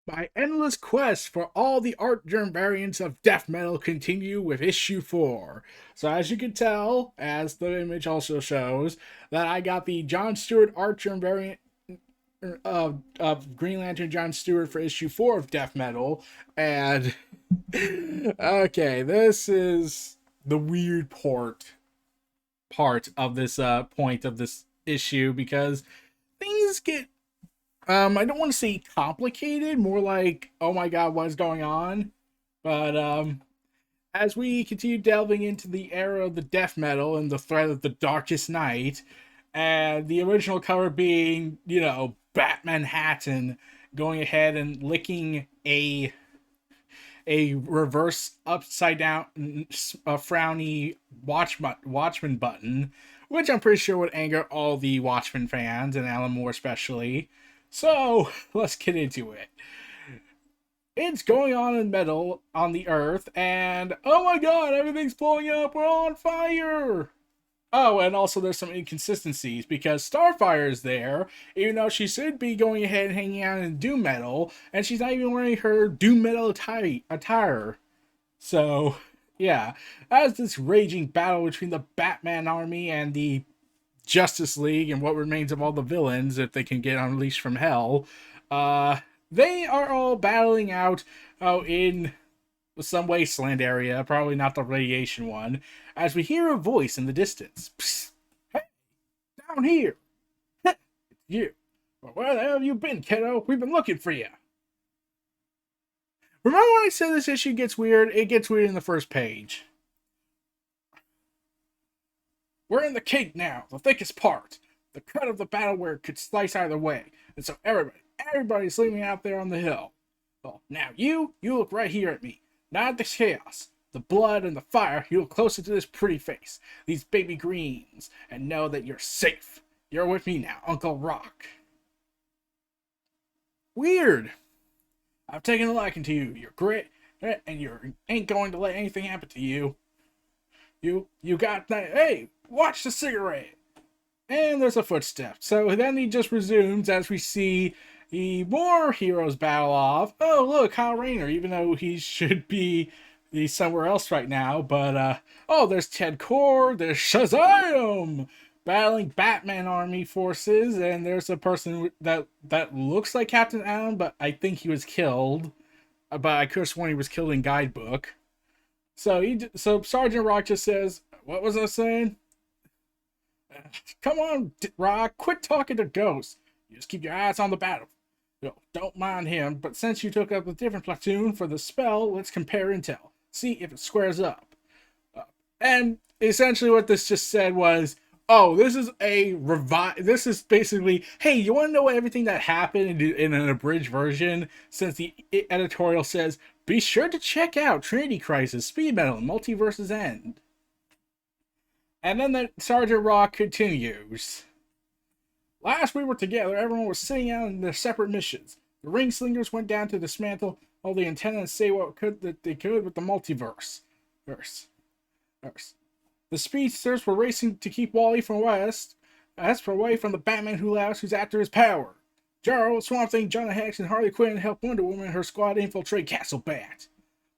My endless quest for all the art germ variants of death metal continue with issue 4. So as you can tell, as the image also shows, that I got the John Stewart art germ variant of Green Lantern John Stewart for issue 4 of death metal. And okay, this is the weird part of this point of this issue because things get I don't want to say complicated, more like, oh my god, what is going on? But as we continue delving into the era of the death metal and the threat of the darkest night, and the original cover being, Batman Hatton going ahead and licking a reverse upside down frowny Watchman button, which I'm pretty sure would anger all the Watchmen fans and Alan Moore especially. So let's get into it. It's going on in metal on the Earth, and oh my god, everything's blowing up. We're all on fire. Oh, and also there's some inconsistencies because Starfire is there, even though she should be going ahead and hanging out in Doom Metal, and she's not even wearing her Doom Metal attire. So, yeah, as this raging battle between the Batman army and the Justice League and what remains of all the villains, if they can get unleashed from hell, uh, they are all battling out in some wasteland area, probably not the radiation one, as we hear a voice in the distance. Psst, hey, down here! It's you. Well, where the hell have you been, kiddo? We've been looking for you. Remember when I said this issue gets weird? It gets weird in the first page. We're in the cave now, the thickest part. The cut of the battle where it could slice either way. And so everybody's sleeping out there on the hill. Well, now you look right here at me. Not at the chaos, the blood and the fire. You look closer to this pretty face, these baby greens, and know that you're safe. You're with me now, Uncle Rock. Weird. I've taken a liking to you. You're great, and you ain't going to let anything happen to you. You got that. Hey, watch the cigarette. And there's a footstep. So then he just resumes as we see the more heroes battle off. Oh, look, Kyle Rayner, even though he should be he's somewhere else right now. But, oh, there's Ted Core, there's Shazam battling Batman army forces, and there's a person that looks like Captain Allen, but I think he was killed. But I could have sworn he was killed in Guidebook. So Sergeant Rock just says, "What was I saying? Come on, Rock, quit talking to ghosts. You just keep your eyes on the battle. Don't mind him, but since you took up a different platoon for the spell, let's compare intel. See if it squares up." And essentially what this just said was, oh, this is a this is basically, hey, you want to know everything that happened in an abridged version? Since the editorial says, be sure to check out Trinity Crisis, Speed Metal, and Multiverse's End. And then the Sergeant Rock continues. Last we were together, everyone was sitting out in their separate missions. The ring slingers went down to dismantle all the antennas and say what they could with the multiverse. The speedsters were racing to keep Wally from Esper away from the Batman who's after his power. Jarl, Swamp Thing, Jonah Hex, and Harley Quinn helped Wonder Woman and her squad infiltrate Castle Bat.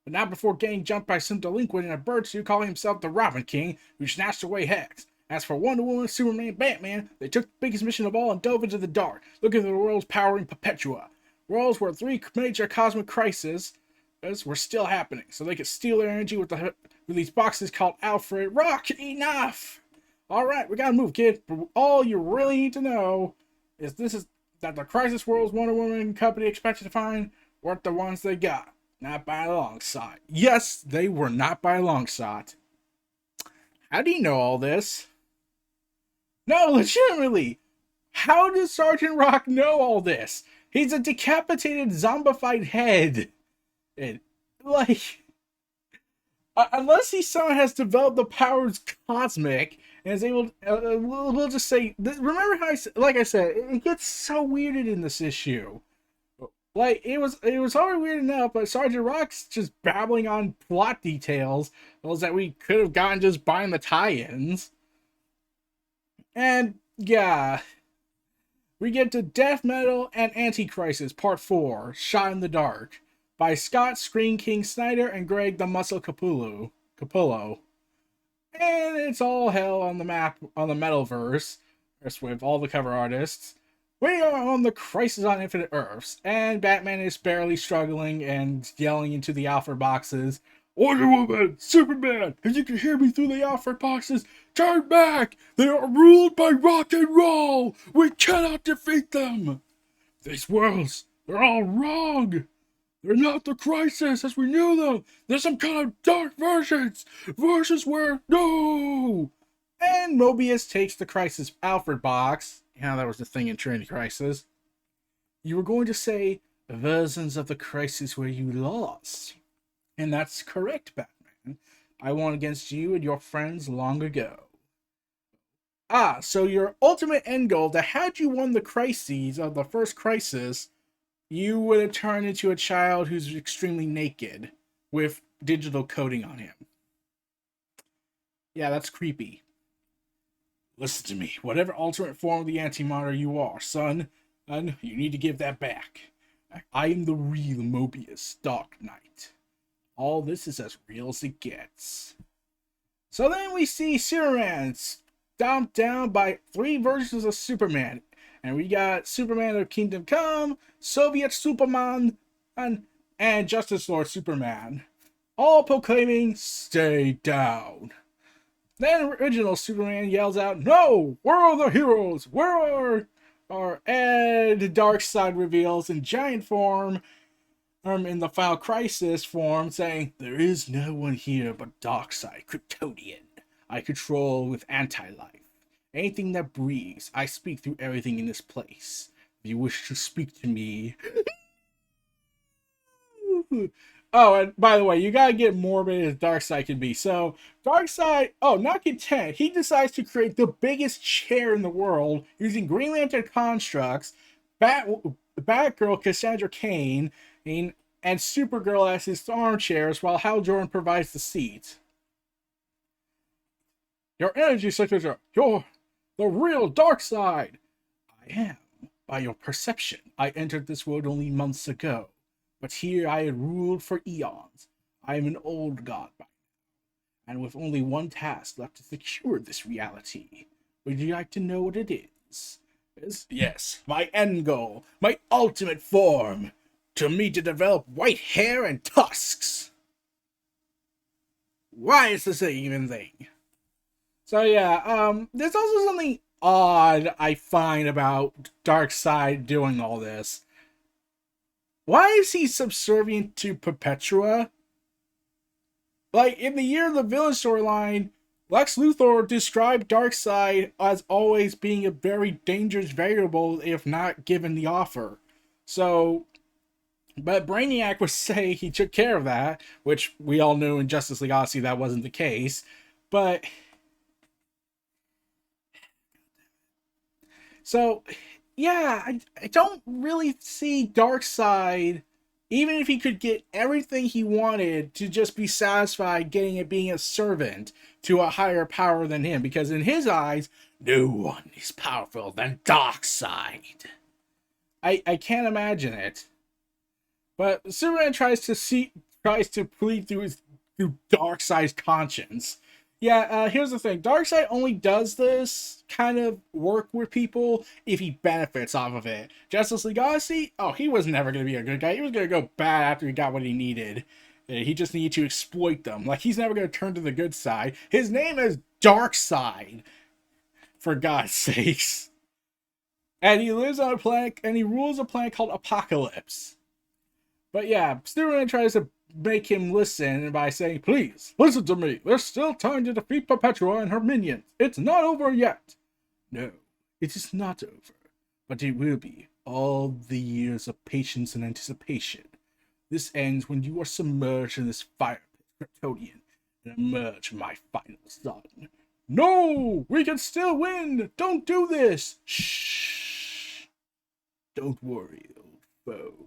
But not before getting jumped by some delinquent in a bird suit calling himself the Robin King, who snatched away Hex. As for Wonder Woman, Superman, Batman, they took the biggest mission of all and dove into the dark, looking for the world's powering Perpetua. Worlds where 3 major cosmic crises were still happening, so they could steal their energy with these boxes called Alfred. Rock, enough! Alright, we gotta move, kid. But all you really need to know is that the Crisis Worlds Wonder Woman company expected to find weren't the ones they got. Not by a long shot. Yes, they were not by a long shot. How do you know all this? No, legitimately. How does Sergeant Rock know all this? He's a decapitated, zombified head. And, like, unless he somehow has developed the powers cosmic and is able to, we'll just say, remember how like I said, it gets so weirded in this issue. Like, it was already weird enough, but Sergeant Rock's just babbling on plot details that we could have gotten just buying the tie-ins. And yeah, we get to Death Metal and Anticrisis Part 4, Shot in the Dark, by Scott Screen King Snyder and Greg the Muscle Capullo. And it's all hell on the map on the Metalverse, with all the cover artists. We are on the Crisis on Infinite Earths, and Batman is barely struggling and yelling into the Alfred boxes, Wonder Woman, Superman, if you can hear me through the Alfred boxes, turn back! They are ruled by rock and roll! We cannot defeat them! These worlds, they're all wrong! They're not the Crisis as we knew them! They're some kind of dark versions! Versions where, no! And Mobius takes the Crisis Alfred box. Yeah, that was the thing in Trinity Crisis. You were going to say versions of the Crisis where you lost. And that's correct, Batman. I won against you and your friends long ago. Ah, so your ultimate end goal, that had you won the crises of the first Crisis, you would have turned into a child who's extremely naked with digital coding on him. Yeah, that's creepy. Listen to me. Whatever alternate form of the Anti-Monitor you are, son, you need to give that back. I am the real Mobius, Dark Knight. All this is as real as it gets. So then we see Superman stomped down by 3 versions of Superman. And we got Superman of Kingdom Come, Soviet Superman, and Justice Lord Superman. All proclaiming, stay down. Then original Superman yells out, no! Where are the heroes? Where are... And Darkseid reveals in giant form, in the Final Crisis form, saying, there is no one here but Darkseid, Kryptonian. I control with anti-life. Anything that breathes, I speak through everything in this place. If you wish to speak to me... Oh, and by the way, you gotta get morbid as Darkseid can be. So, Darkseid, not content, he decides to create the biggest chair in the world using Green Lantern constructs, Batgirl Cassandra Cain, and Supergirl as his armchairs, while Hal Jordan provides the seat. Your energy signature, you're the real Darkseid. I am. By your perception, I entered this world only months ago. But here I had ruled for eons. I am an old god by now, and with only one task left to secure this reality. Would you like to know what it is? Yes, my end goal, my ultimate form. To me to develop white hair and tusks. Why is this even thing? So yeah, there's also something odd I find about Darkseid doing all this. Why is he subservient to Perpetua? Like, in the year of the villain storyline, Lex Luthor described Darkseid as always being a very dangerous variable if not given the offer. So, but Brainiac would say he took care of that, which we all knew in Justice League Odyssey that wasn't the case. But, so... yeah, I don't really see Darkseid, even if he could get everything he wanted, to just be satisfied getting it being a servant to a higher power than him. Because in his eyes, no one is powerful than Darkseid. I can't imagine it. But Superman tries to plead through Darkseid's conscience. Yeah, here's the thing. Darkseid only does this kind of work with people if he benefits off of it. Justice League Odyssey, he was never going to be a good guy. He was going to go bad after he got what he needed. He just needed to exploit them. Like, he's never going to turn to the good side. His name is Darkseid, for God's sakes. And he lives on a planet, and he rules a planet called Apocalypse. But yeah, Superman tries to make him listen by saying, please, listen to me. There's still time to defeat Perpetua and her minions. It's not over yet. No, it is not over. But it will be. All the years of patience and anticipation. This ends when you are submerged in this fire pit, Kryptonian, and emerge my final son. No! We can still win! Don't do this! Shh! Don't worry, old foe.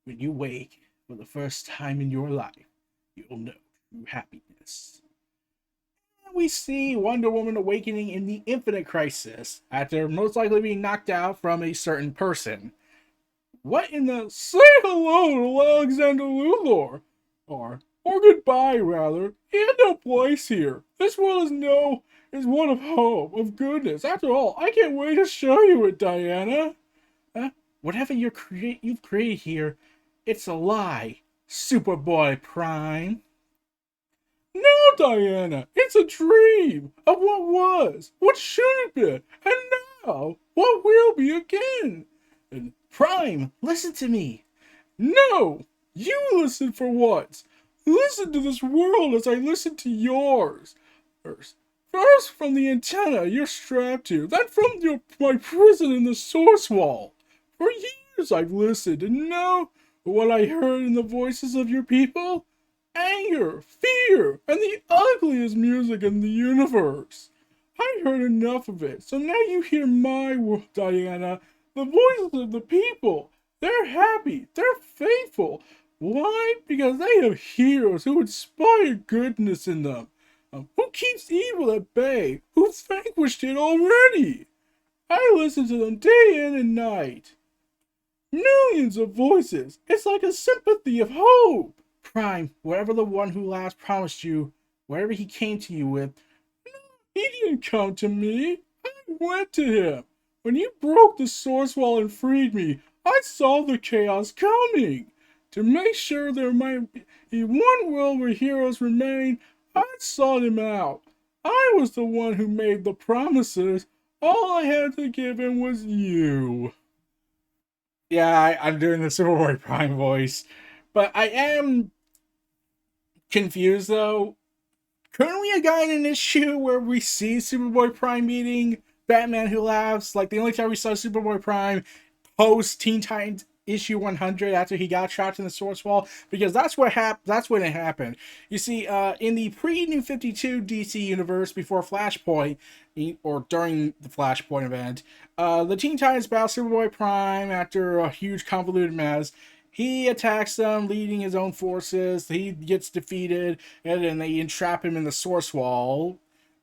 When you wake for the first time in your life, you'll know true happiness. we see Wonder Woman awakening in the Infinite Crisis after most likely being knocked out from a certain person. What in the say hello to Alexander Luthor? Or goodbye, rather. He had no place here. This world is one of hope, of goodness. After all, I can't wait to show you it, Diana. Whatever you've created here, it's a lie, Superboy-Prime. No, Diana, it's a dream of what was, what should have been, and now what will be again. And Prime, listen to me. No, you listen for once. Listen to this world as I listen to yours. First from the antenna you're strapped to, then from my prison in the source wall. For years I've listened, and know what I heard in the voices of your people? Anger, fear, and the ugliest music in the universe. I heard enough of it, so now you hear my word, Diana, the voices of the people. They're happy, they're faithful. Why? Because they have heroes who inspire goodness in them. Who keeps evil at bay, who vanquished it already. I listen to them day in and night. Millions of voices. It's like a sympathy of hope. Prime, whatever the one who last promised you, whatever he came to you with, he didn't come to me. I went to him. When you broke the source wall and freed me, I saw the chaos coming. To make sure there might be one world where heroes remain, I sought him out. I was the one who made the promises. All I had to give him was you. Yeah, I'm doing the Superboy-Prime voice. But I am confused, though. Couldn't we have gotten an issue where we see Superboy-Prime meeting Batman Who Laughs? Like, the only time we saw Superboy-Prime post Teen Titans issue 100 after he got trapped in the source wall, because that's when it happened. You see, in the pre-New 52 DC universe before Flashpoint, or during the Flashpoint event, the Teen Titans battle Superboy-Prime after a huge convoluted mess. He attacks them, leading his own forces. He gets defeated, and then they entrap him in the source wall,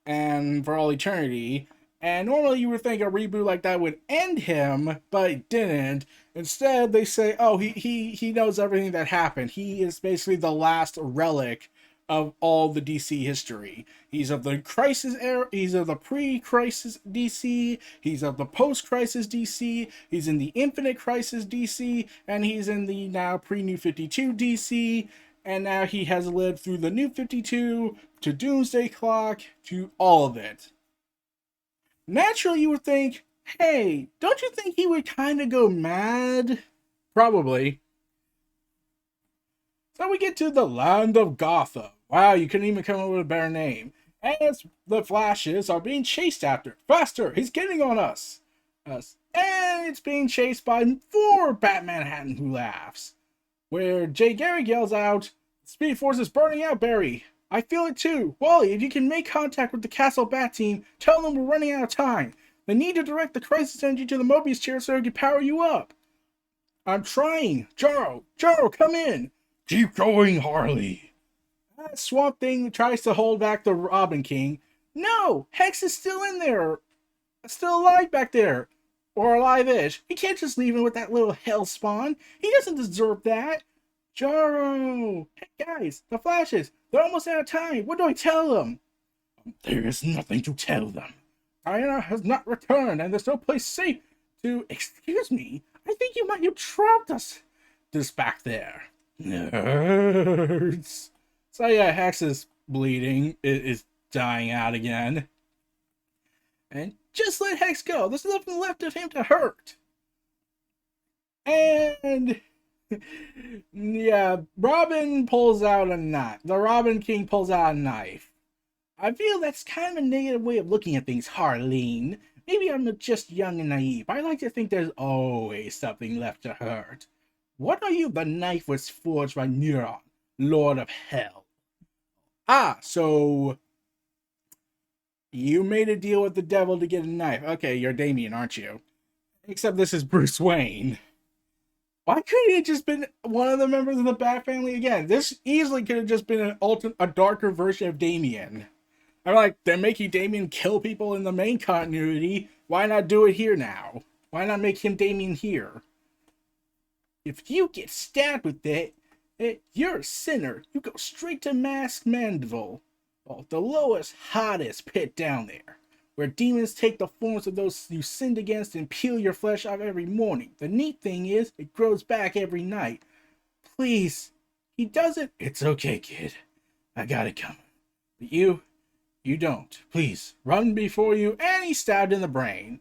and for all eternity. And normally you would think a reboot like that would end him, but it didn't. Instead, they say, oh, he knows everything that happened. He is basically the last relic of all the DC history. He's of the Crisis era, he's of the pre-Crisis DC, he's of the post-Crisis DC, he's in the Infinite Crisis DC, and he's in the now pre-New 52 DC, and now he has lived through the New 52, to Doomsday Clock, to all of it. Naturally, you would think, hey, don't you think he would kind of go mad? Probably. So we get to the land of Gotham. Wow, you couldn't even come up with a better name. As the Flashes are being chased after. Faster, he's getting on us. And it's being chased by 4 Batman Who Laughs. Where Jay Garrick yells out, Speed Force is burning out, Barry. I feel it too. Wally, if you can make contact with the Castle Bat team, tell them we're running out of time. They need to direct the crisis energy to the Mobius chair so it can power you up. I'm trying. Jaro, come in. Keep going, Harley. That Swamp Thing tries to hold back the Robin King. No, Hex is still in there. Still alive back there. Or alive-ish. He can't just leave him with that little hell spawn. He doesn't deserve that. Jaro! Hey guys, the Flashes, they're almost out of time. What do I tell them? There is nothing to tell them. Diana has not returned, and there's no place safe to... Excuse me? I think you might have trapped us. Just back there. Nerds. So yeah, Hex is bleeding. It is dying out again. And just let Hex go. There's nothing left of him to hurt. And... yeah, Robin pulls out a knife. The Robin King pulls out a knife. I feel that's kind of a negative way of looking at things, Harleen. Maybe I'm just young and naive. I like to think there's always something left to hurt. What are you? The knife was forged by Neuron, Lord of Hell. Ah, so you made a deal with the devil to get a knife. Okay, you're Damien, aren't you? Except this is Bruce Wayne. Why couldn't it just been one of the members of the Bat family again? This easily could have just been a darker version of Damien. I'm like, they're making Damien kill people in the main continuity. Why not do it here now? Why not make him Damien here? If you get stabbed with you're a sinner. You go straight to Masked Mandeville. Well, the lowest, hottest pit down there, where demons take the forms of those you sinned against and peel your flesh off every morning. The neat thing is, it grows back every night. Please, he doesn't. It's okay, kid. I got it coming. But you don't. Please, run before you. And he's stabbed in the brain.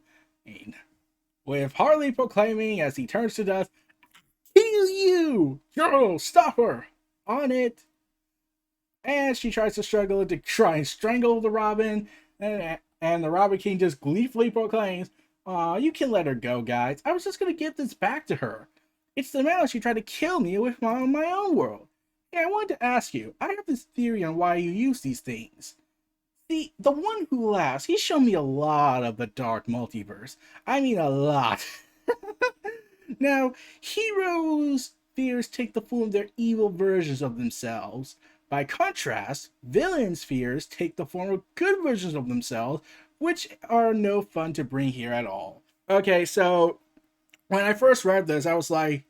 With Harley proclaiming as he turns to dust, "Kill you! Joe, stop her!" On it. And she tries to struggle to try and strangle the Robin. And the Robin King just gleefully proclaims, "Aw, you can let her go, guys. I was just going to give this back to her. It's the man she tried to kill me with on my own world. Hey, I wanted to ask you, I have this theory on why you use these things. See, the one who laughs, he's shown me a lot of the dark multiverse. I mean, a lot." Now, heroes' fears take the form of their evil versions of themselves. By contrast, villains' fears take the form of good versions of themselves, which are no fun to bring here at all. Okay, so when I first read this, I was like,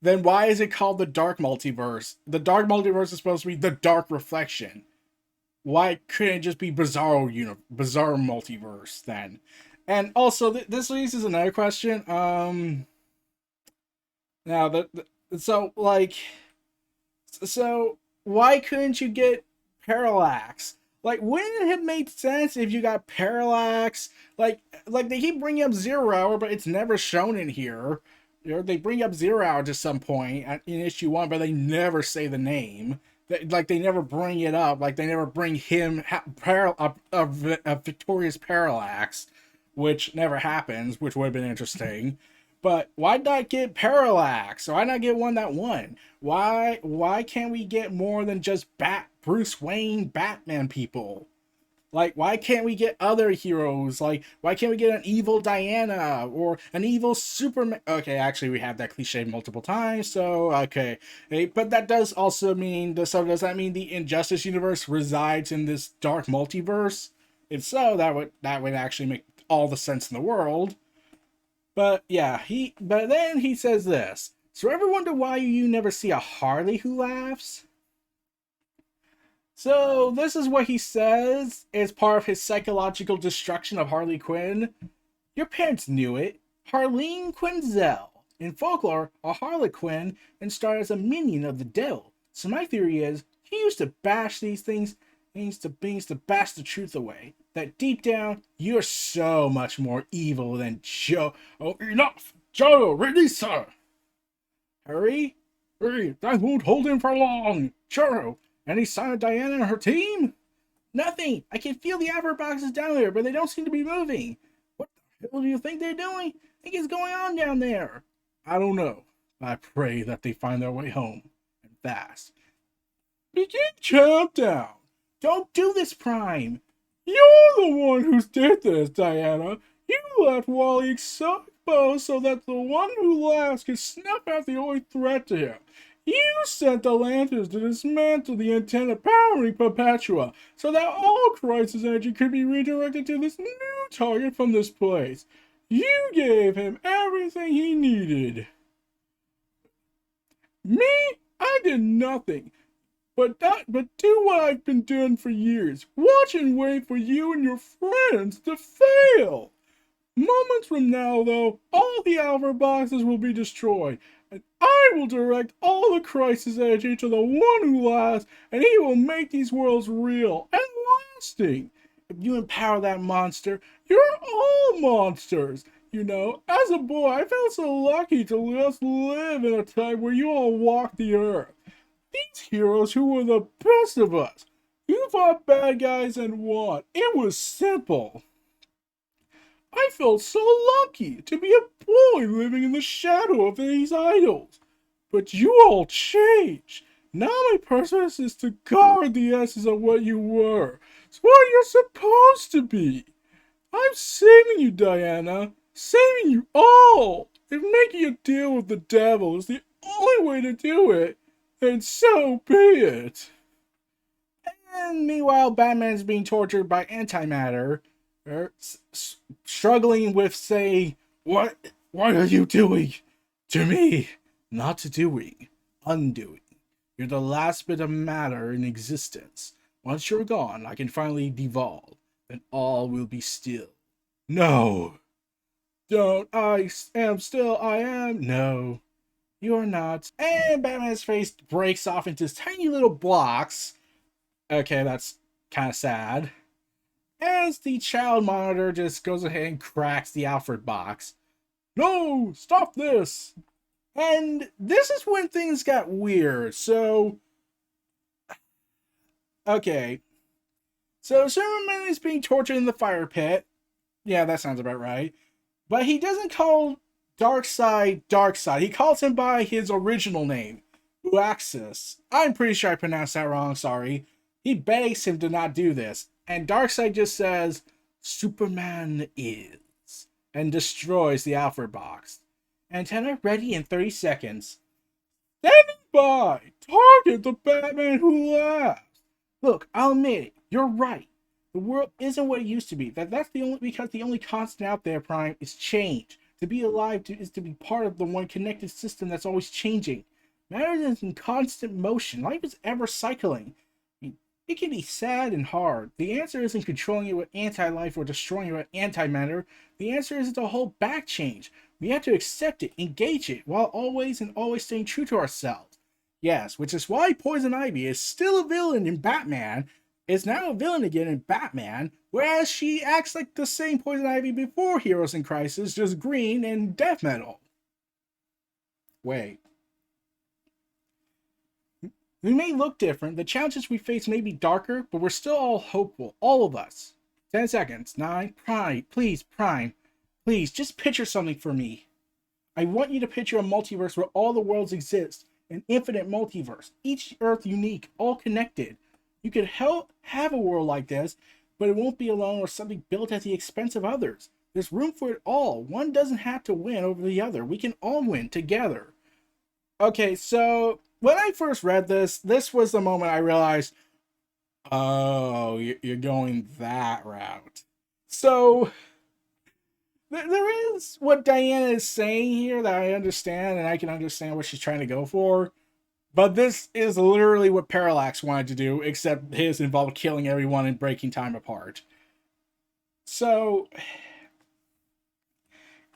then why is it called the Dark Multiverse? The Dark Multiverse is supposed to be the Dark Reflection. Why couldn't it just be Bizarro Multiverse then? And also, this raises another question. Now, so why couldn't you get Parallax? Like, wouldn't it have made sense if you got Parallax? Like they keep bringing up Zero Hour, but it's never shown in here. They bring up Zero Hour to some point in issue 1, but they never say the name. They never bring it up. Like, they never bring him a victorious Parallax, which never happens, which would have been interesting. But why not get Parallax? Why not get one that won? Why can't we get more than just Bruce Wayne Batman people? Like, why can't we get other heroes? Like, why can't we get an evil Diana or an evil Superman? Okay, actually, we have that cliche multiple times, so okay. Hey, but that does also mean, so does that mean the Injustice universe resides in this dark multiverse? If so, that would actually make all the sense in the world. But yeah, but then he says this. So ever wonder why you never see a Harley who laughs? So this is what he says as part of his psychological destruction of Harley Quinn. Your parents knew it. Harleen Quinzel. In folklore, a Harlequin and started as a minion of the devil. So my theory is, he used to bash these things, means to bash the truth away. That deep down, you're so much more evil than Joe. Oh, enough! Joe, release her! Hurry! That won't hold him for long! Churro, any sign of Diana and her team? Nothing! I can feel the Avro boxes down there, but they don't seem to be moving. What the hell do you think they're doing? I think is going on down there? I don't know. I pray that they find their way home. And fast. Begin countdown! Don't do this, Prime! You're the one who did this, Diana. You left Wally exposed so that the one who laughs could snuff out the only threat to him. You sent the Lanterns to dismantle the antenna powering Perpetua so that all crisis energy could be redirected to this new target from this place. You gave him everything he needed. Me? I did nothing. But do what I've been doing for years. Watch and wait for you and your friends to fail. Moments from now, though, all the Alpha boxes will be destroyed, and I will direct all the crisis energy to the one who lasts, and he will make these worlds real and lasting. If you empower that monster, you're all monsters. You know, as a boy, I felt so lucky to just live in a time where you all walked the earth. These heroes who were the best of us. You fought bad guys and won. It was simple. I felt so lucky to be a boy living in the shadow of these idols. But you all changed. Now my purpose is to guard the essence of what you were. It's what you're supposed to be. I'm saving you, Diana. Saving you all. If making a deal with the devil is the only way to do it, then so be it. And meanwhile, Batman's being tortured by antimatter, struggling with saying, what are you doing to me? Not doing, undoing. You're the last bit of matter in existence. Once you're gone, I can finally devolve, and all will be still. No! Don't I am still I am? No, you're not. And Batman's face breaks off into tiny little blocks. Okay, that's kind of sad. As the child monitor just goes ahead and cracks the Alfred box. No, stop this! And this is when things got weird. So, okay. So Superman is being tortured in the fire pit. Yeah, that sounds about right. But he doesn't call Darkseid Darkseid. He calls him by his original name, Uaxis. I'm pretty sure I pronounced that wrong, sorry. He begs him to not do this. And Darkseid just says, Superman is, and destroys the Alfred box. Antenna ready in 30 seconds. Standing by! Target the Batman who laughs! Look, I'll admit it, you're right. The world isn't what it used to be. That's the only because the only constant out there, Prime, is change. To be alive is to be part of the one connected system that's always changing. Matter is in constant motion. Life is ever cycling. It can be sad and hard. The answer isn't controlling it with anti-life or destroying it with anti-matter. The answer is to hold back change. We have to accept it, engage it, while always staying true to ourselves. Yes, which is why Poison Ivy is still a villain in Batman, is now a villain again in Batman, whereas she acts like the same Poison Ivy before Heroes in Crisis, just green and death metal. Wait. We may look different, the challenges we face may be darker, but we're still all hopeful, all of us. 10 seconds, 9, Prime, please, just picture something for me. I want you to picture a multiverse where all the worlds exist, an infinite multiverse, each Earth unique, all connected. You could have a world like this, but it won't be alone or something built at the expense of others. There's room for it all. One doesn't have to win over the other. We can all win together. Okay, so when I first read this was the moment I realized, oh, you're going that route. So there is what Diana is saying here that I understand, and I can understand what she's trying to go for. But this is literally what Parallax wanted to do, except his involved killing everyone and breaking time apart. So,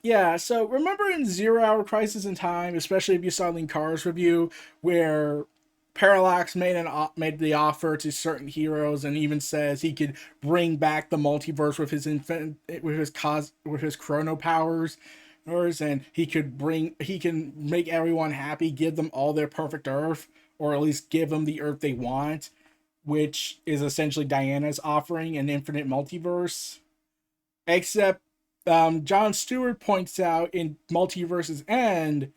yeah, so remember in 0 Hour Crisis in Time, especially if you saw Link Carr's review, where Parallax made the offer to certain heroes and even says he could bring back the multiverse with his chrono powers, and he can make everyone happy, give them all their perfect Earth, or at least give them the Earth they want, which is essentially Diana's offering an infinite multiverse. Except John Stewart points out in Multiverse's End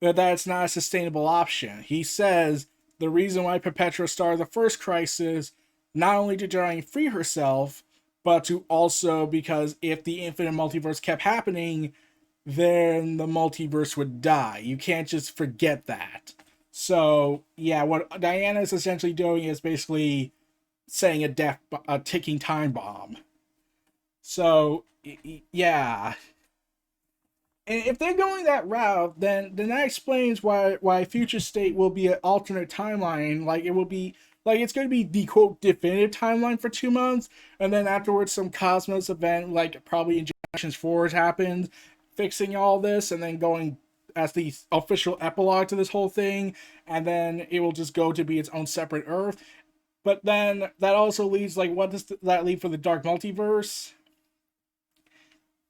that that's not a sustainable option. He says the reason why Perpetua started the first crisis, not only to try and free herself, but to also because if the infinite multiverse kept happening, then the multiverse would die. You can't just forget that. So, yeah, what Diana is essentially doing is basically setting a ticking time bomb. So, yeah. And if they're going that route, then that explains why Future State will be an alternate timeline. Like, it will be, like, it's going to be the, quote, definitive timeline for 2 months, and then afterwards some Cosmos event, like, probably Injections 4 has happened, fixing all this, and then going as the official epilogue to this whole thing, and then it will just go to be its own separate Earth. But then that also leaves, like, what does that leave for the Dark Multiverse?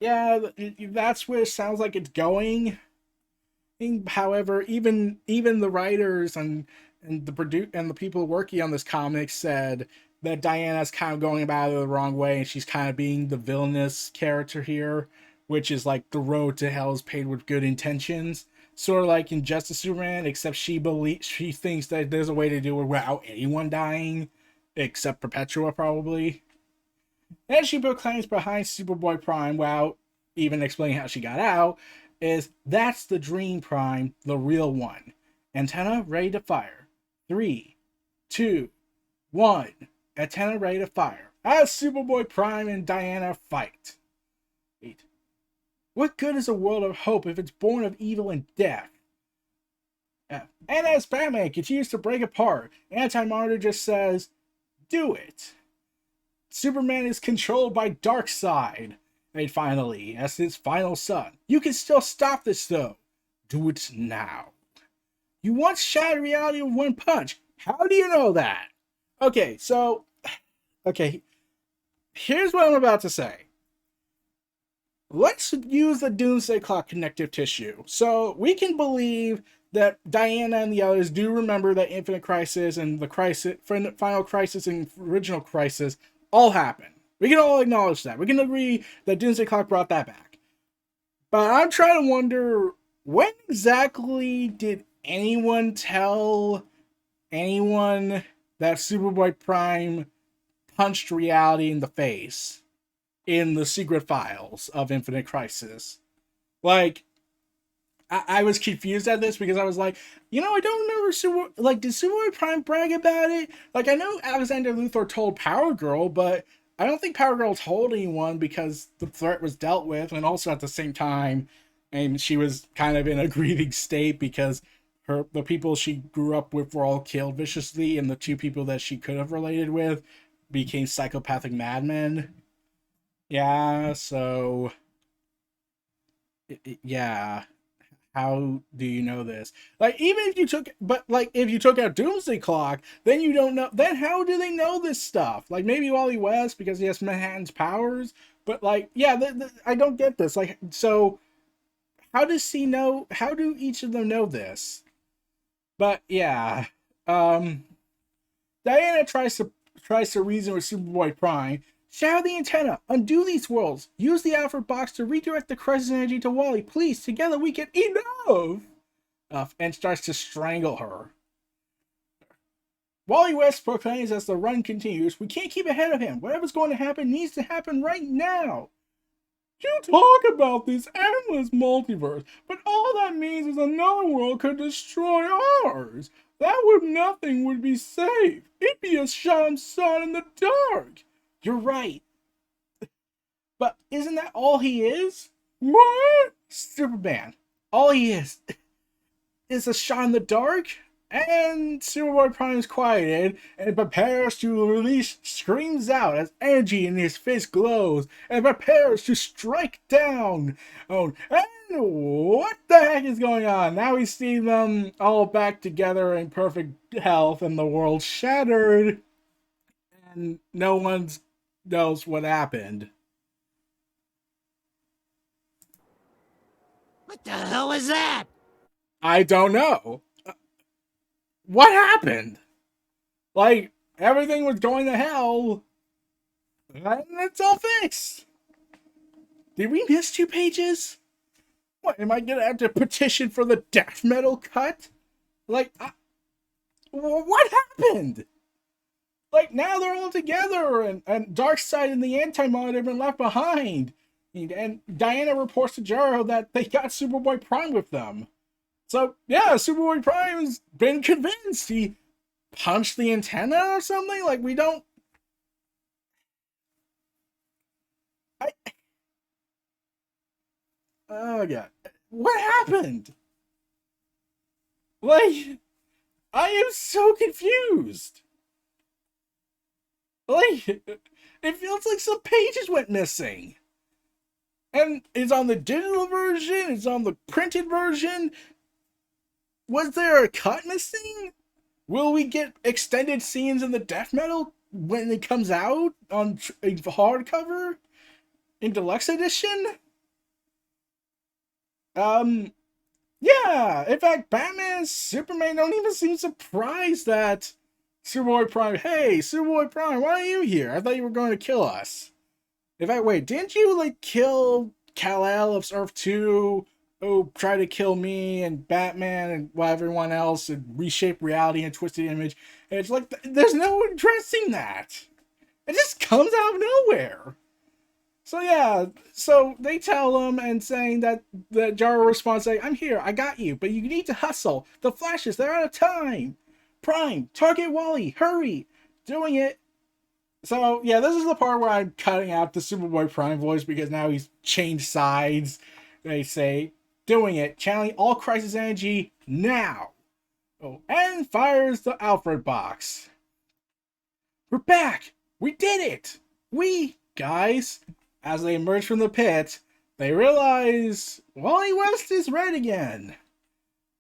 Yeah, that's where it sounds like it's going. However, even the writers and the people working on this comic said that Diana's kind of going about it the wrong way, and she's kind of being the villainous character here, which is like the road to hell is paved with good intentions, sort of like in Justice Superman, except she thinks that there's a way to do it without anyone dying, except Perpetua probably. And she proclaims behind Superboy-Prime, without even explaining how she got out, is that's the dream, Prime, the real one. Antenna ready to fire. 3, 2, 1. antenna ready to fire. As Superboy-Prime and Diana fight. 8. What good is a world of hope if it's born of evil and death? F. And as Batman continues to break apart, Anti-Monitor just says, do it. Superman is controlled by Darkseid. And finally, as his final son, you can still stop this though. Do it now. You once shattered reality with one punch. How do you know that? Okay, here's what I'm about to say. Let's use the Doomsday Clock connective tissue. So we can believe that Diana and the others do remember that Infinite Crisis and the Crisis, Final Crisis and Original Crisis all happened. We can all acknowledge that. We can agree that Doomsday Clock brought that back. But I'm trying to wonder, when exactly did anyone tell anyone that Superboy-Prime punched reality in the face in the secret files of Infinite Crisis? Like, I was confused at this because I was like, I don't remember did Superboy-Prime brag about it? Like, I know Alexander Luthor told Power Girl, but I don't think Power Girl told anyone because the threat was dealt with, and also at the same time, and she was kind of in a grieving state because the people she grew up with were all killed viciously, and the two people that she could have related with became psychopathic madmen. Yeah, so yeah. How do you know this? Like, even if you took out Doomsday Clock, then you don't know. Then how do they know this stuff? Like, maybe Wally West because he has Manhattan's powers. But like, yeah, I don't get this. Like, so how does he know? How do each of them know this? But yeah, Diana tries to reason with Superboy-Prime. Shatter the antenna, undo these worlds, use the Alfred box to redirect the crisis energy to Wally. Please, together we can enough. And starts to strangle her. Wally West proclaims as the run continues, we can't keep ahead of him. Whatever's going to happen needs to happen right now. You talk about this endless multiverse, but all that means is another world could destroy ours. Nothing would be safe. It'd be a shot sun in the dark. You're right. But isn't that all he is? What? Superman. All he is a shot in the dark? And Superboy-Prime is quieted and prepares to release screams out as energy in his face glows and prepares to strike down. Oh, and what the heck is going on? Now we see them all back together in perfect health and the world shattered. And no one knows what happened. What the hell was that? I don't know. What happened? Like, everything was going to hell, and it's all fixed. Did we miss 2 pages? What, am I gonna have to petition for the death metal cut? Like, what happened? Like, now they're all together, and Darkseid and the Anti-Monitor have been left behind. And Diana reports to Jaro that they got Superboy-Prime with them. So, yeah, Superboy-Prime has been convinced. He punched the antenna or something? Like, we don't... Oh, God. What happened? Like, I am so confused. Like, it feels like some pages went missing. And it's on the digital version, it's on the printed version. Was there a cut missing? Will we get extended scenes in the death metal when it comes out on a hardcover in deluxe edition? Yeah. In fact, Batman and Superman don't even seem surprised that Superboy-Prime. Hey, Superboy-Prime, why are you here? I thought you were going to kill us. In fact, wait, didn't you like kill Kal-El of Earth 2? Oh, try to kill me and Batman and everyone else and reshape reality and Twisted Image. And it's like, there's no one addressing that. It just comes out of nowhere. So yeah, so they tell him and saying that the Jaro responds saying, I'm here, I got you, but you need to hustle. The Flashes, they're out of time. Prime, target Wally, hurry. Doing it. So yeah, this is the part where I'm cutting out the Superboy-Prime voice because now he's changed sides. They say, doing it, channeling all crisis energy now. Oh, and fires the Alfred box. We're back! We did it! We, guys, as they emerge from the pit, they realize Wally West is red again.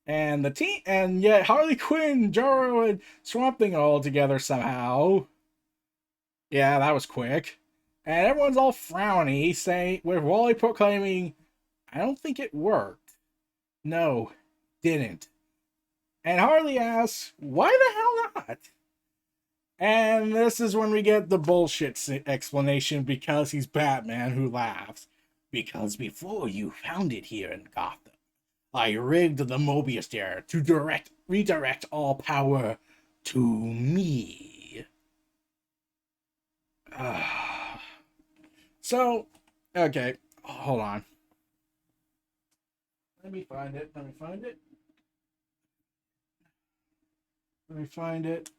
And the team, and yet Harley Quinn, Joro, and Swamp Thing are all together somehow. Yeah, that was quick. And everyone's all frowny, saying, with Wally proclaiming, I don't think it worked. No, didn't. And Harley asks, why the hell not? And this is when we get the bullshit explanation because he's Batman who laughs. Because before you found it here in Gotham, I rigged the Mobius Dare to redirect all power to me. So, okay, hold on. Let me find it.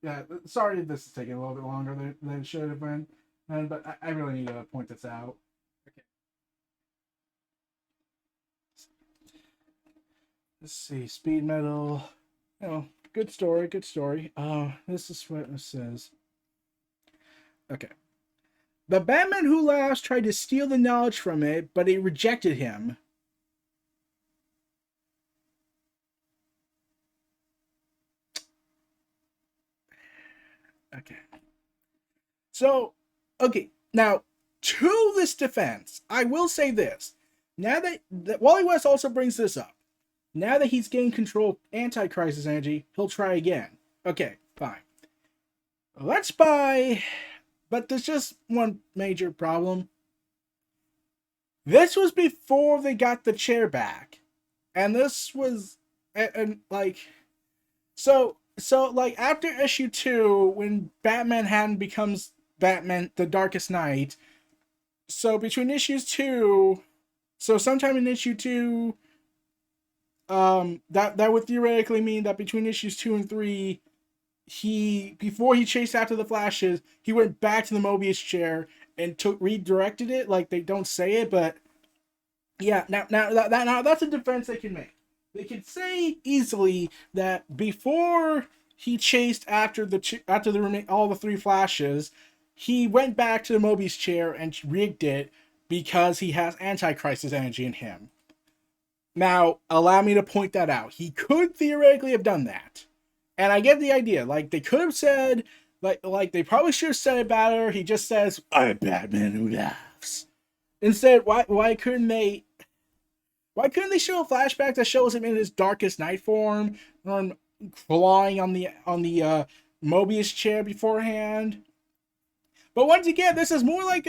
Yeah, sorry this is taking a little bit longer than it should have been, but I really need to point this out. Okay. Let's see, Speed Metal. Oh, good story. This is what it says. Okay. The Batman who laughs tried to steal the knowledge from it, but it rejected him. Okay. So, okay, now to this defense, I will say this. Now that Wally West also brings this up, now that he's gained control of anti-crisis energy, he'll try again. Okay, fine. Let's buy, but there's just one major problem. This was before they got the chair back, and this was, and like, so like after issue 2, when Batman hadn't becomes Batman the Darkest Knight, so between issues 2, so sometime in issue 2, that would theoretically mean that between issues 2 and 3, before he chased after the Flashes, he went back to the Mobius chair and redirected it. Like, they don't say it, but yeah, now that's a defense they can make. They could say easily that before he chased after all the 3 Flashes, he went back to the Mobius chair and rigged it because he has anti-crisis energy in him. Now, allow me to point that out. He could theoretically have done that. And I get the idea. Like, they could have said, like they probably should have said it better. He just says, I'm Batman who laughs. Instead, why couldn't they show a flashback that shows him in his Darkest Night form, clawing on the Mobius chair beforehand? But once again, this is more like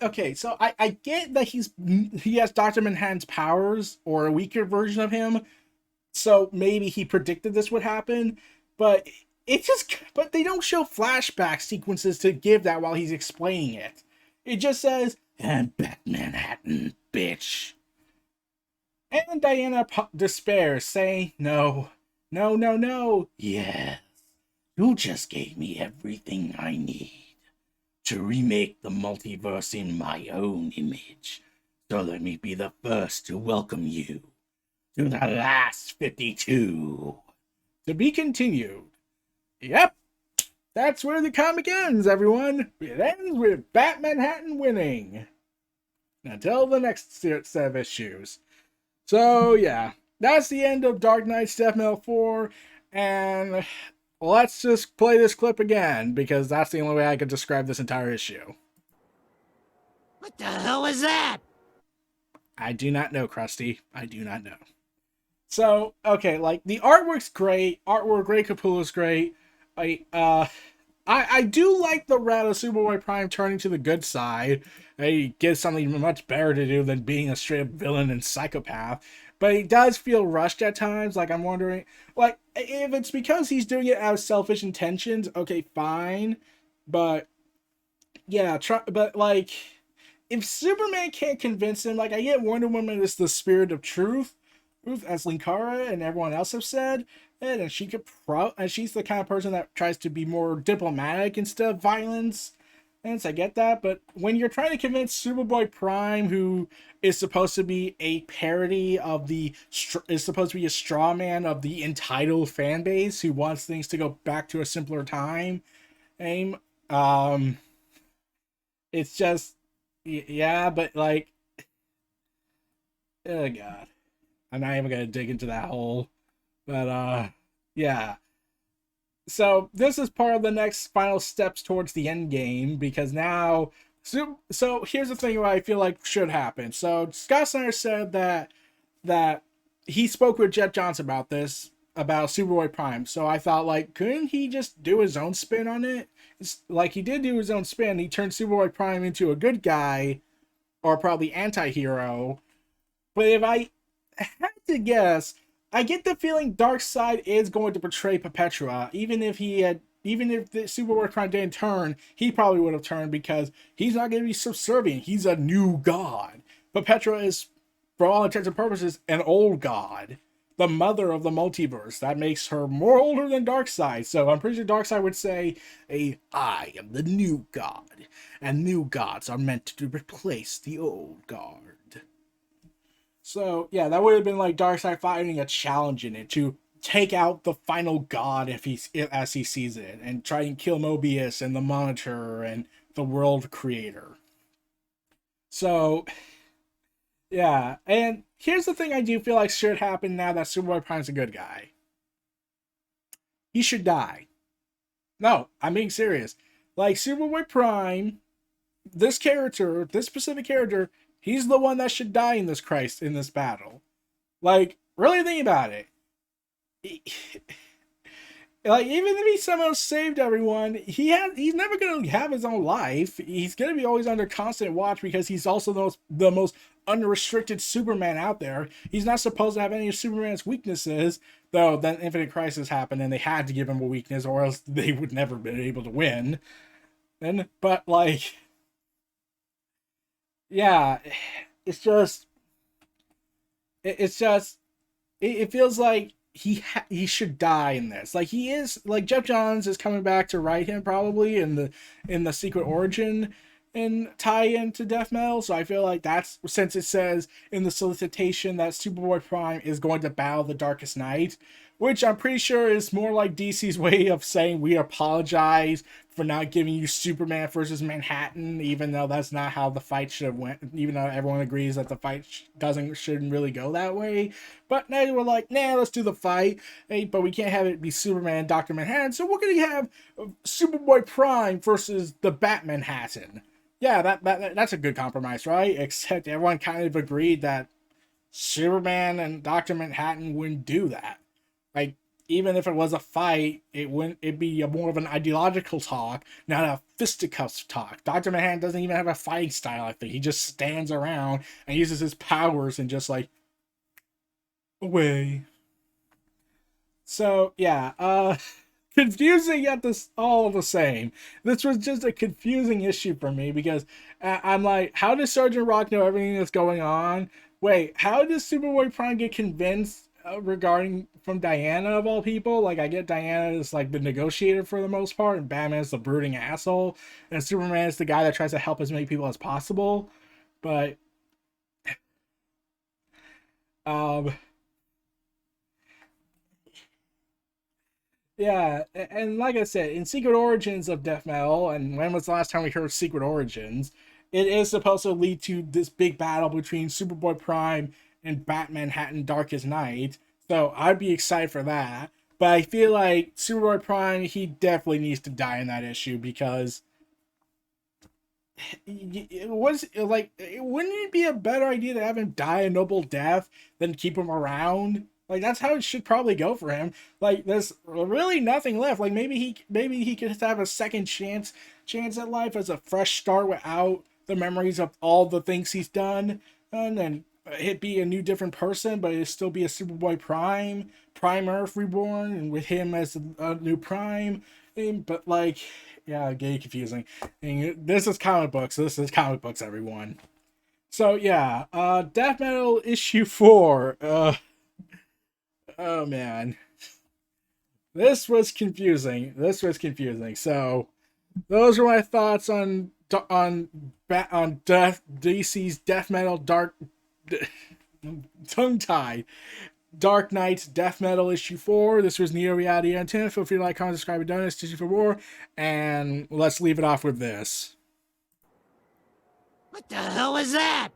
okay, so I get that he has Dr. Manhattan's powers, or a weaker version of him, so maybe he predicted this would happen, but they don't show flashback sequences to give that while he's explaining it. It just says, I'm Batman Manhattan, bitch. And Diana despairs, saying, no, yes, you just gave me everything I need to remake the multiverse in my own image. So let me be the first to welcome you to the last 52. To be continued. Yep, that's where the comic ends, everyone. It ends with Batman Manhattan winning. Until the next set of issues. So, yeah, that's the end of Dark Knight's Death Metal 4, and let's just play this clip again, because that's the only way I could describe this entire issue. What the hell was that? I do not know, Krusty. I do not know. So, okay, like, the artwork's great. Great Capullo's great. I do like the route of Superboy-Prime turning to the good side. He gives something much better to do than being a straight-up villain and psychopath. But he does feel rushed at times. Like, I'm wondering, like, if it's because he's doing it out of selfish intentions, okay, fine. But, yeah, but, like, if Superman can't convince him, like, I get Wonder Woman is the spirit of truth, as Linkara and everyone else have said, and she could and she's the kind of person that tries to be more diplomatic instead of violence. And so I get that, but when you're trying to convince Superboy-Prime, who is supposed to be a parody of is supposed to be a straw man of the entitled fan base who wants things to go back to a simpler time, aim, um, it's just, yeah, but like, oh god, I'm not even gonna dig into that hole, but yeah. So this is part of the next final steps towards the end game because now so here's the thing what I feel like should happen. So Scott Snyder said that he spoke with Jeff Johns about this about Superboy-Prime. So I thought like couldn't he just do his own spin on it? It's, like he did do his own spin. He turned Superboy-Prime into a good guy or probably anti-hero. But if I had to guess, I get the feeling Darkseid is going to betray Perpetua, even if the Superboy-Prime didn't turn, he probably would have turned because he's not going to be subservient. He's a new god. Perpetua is, for all intents and purposes, an old god, the mother of the multiverse. That makes her more older than Darkseid. So I'm pretty sure Darkseid would say, "I am the new god, and new gods are meant to replace the old god." So yeah, that would have been like Darkseid fighting a challenge in it to take out the final god if he's as he sees it, and try and kill Mobius and the Monitor and the World Creator. So yeah, and here's the thing I do feel like should happen now that Superboy-Prime's a good guy. He should die. No, I'm being serious. Like Superboy-Prime, this specific character, he's the one that should die in this battle. Like, really think about it. Like, even if he somehow saved everyone, he's never gonna have his own life. He's gonna be always under constant watch because he's also the most unrestricted Superman out there. He's not supposed to have any of Superman's weaknesses, though. Then Infinite Crisis happened, and they had to give him a weakness, or else they would never been able to win. But like, yeah, it's just, it's just it feels like he should die in this. Like he is like Jeff Johns is coming back to write him probably in the Secret Origin and tie into Death Metal. So I feel like that's since it says in the solicitation that Superboy-Prime is going to battle the Darkest Night, which I'm pretty sure is more like DC's way of saying we apologize for not giving you Superman versus Manhattan, even though that's not how the fight should have went. Even though everyone agrees that the fight shouldn't really go that way, but now we're like, nah, let's do the fight. Hey, but we can't have it be Superman and Doctor Manhattan, so we're gonna have Superboy-Prime versus the Batman Manhattan. Yeah, that's a good compromise, right? Except everyone kind of agreed that Superman and Doctor Manhattan wouldn't do that. Like, even if it was a fight, it'd be more of an ideological talk, not a fisticuffs talk. Dr. Manhattan doesn't even have a fighting style, I think. He just stands around and uses his powers and just like away. So yeah, confusing yet this all the same. This was just a confusing issue for me because I'm like, how does Sergeant Rock know everything that's going on? Wait, how does Superboy-Prime get convinced regarding from Diana of all people? Like, I get Diana is like the negotiator for the most part, and Batman is the brooding asshole, and Superman is the guy that tries to help as many people as possible. But um, yeah, and like I said, in Secret Origins of Death Metal, and when was the last time we heard Secret Origins? It is supposed to lead to this big battle between Superboy-Prime and Batman Manhattan Darkest Night. So I'd be excited for that. But I feel like Superboy-Prime, he definitely needs to die in that issue because it was like, wouldn't it be a better idea to have him die a noble death than keep him around? Like that's how it should probably go for him. Like there's really nothing left. Like maybe he could have a second chance at life as a fresh start without the memories of all the things he's done, and then it be a new different person, but it still be a Prime Earth reborn, and with him as a new Prime. But like, yeah, getting confusing. And this is comic books. This is comic books, everyone. So yeah, Death Metal issue 4. Oh man. This was confusing. So those are my thoughts on DC's death metal dark tongue tied Dark Knight's Death Metal issue 4. This was Neo Reality Antenna. Feel free to like, comment, subscribe, and donate. Stitching for more. And let's leave it off with this. What the hell was that?